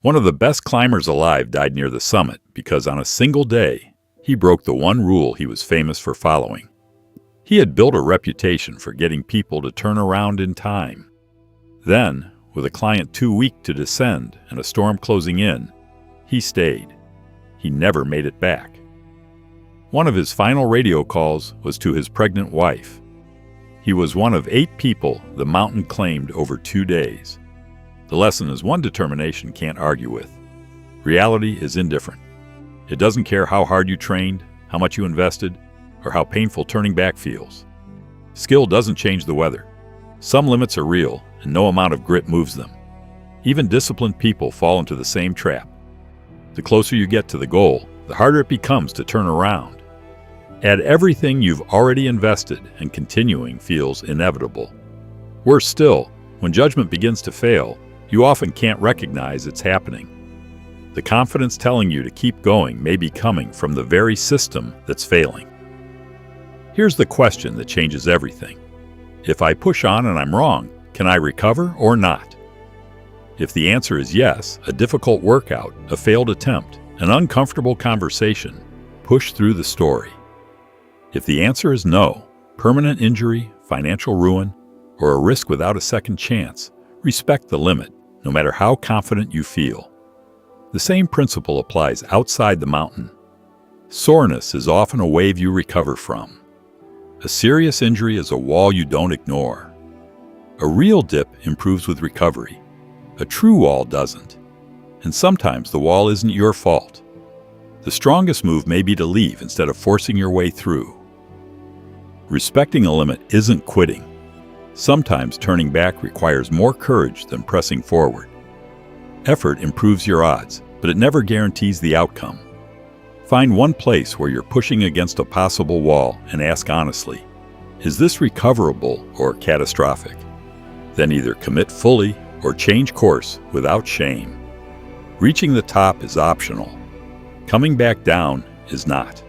One of the best climbers alive died near the summit because on a single day, he broke the one rule he was famous for following. He had built a reputation for getting people to turn around in time. Then, with a client too weak to descend and a storm closing in, he stayed. He never made it back. One of his final radio calls was to his pregnant wife. He was one of 8 people the mountain claimed over 2 days. The lesson is one determination can't argue with. Reality is indifferent. It doesn't care how hard you trained, how much you invested, or how painful turning back feels. Skill doesn't change the weather. Some limits are real, and no amount of grit moves them. Even disciplined people fall into the same trap. The closer you get to the goal, the harder it becomes to turn around. Add everything you've already invested, and continuing feels inevitable. Worse still, when judgment begins to fail, you often can't recognize it's happening. The confidence telling you to keep going may be coming from the very system that's failing. Here's the question that changes everything. If I push on and I'm wrong, can I recover or not? If the answer is yes, a difficult workout, a failed attempt, an uncomfortable conversation, push through the story. If the answer is no, permanent injury, financial ruin, or a risk without a second chance, respect the limit, no matter how confident you feel. The same principle applies outside the mountain. Soreness is often a wave you recover from. A serious injury is a wall you don't ignore. A real dip improves with recovery. A true wall doesn't. And sometimes the wall isn't your fault. The strongest move may be to leave instead of forcing your way through. Respecting a limit isn't quitting. Sometimes turning back requires more courage than pressing forward. Effort improves your odds, but it never guarantees the outcome. Find one place where you're pushing against a possible wall and ask honestly, is this recoverable or catastrophic? Then either commit fully or change course without shame. Reaching the top is optional. Coming back down is not.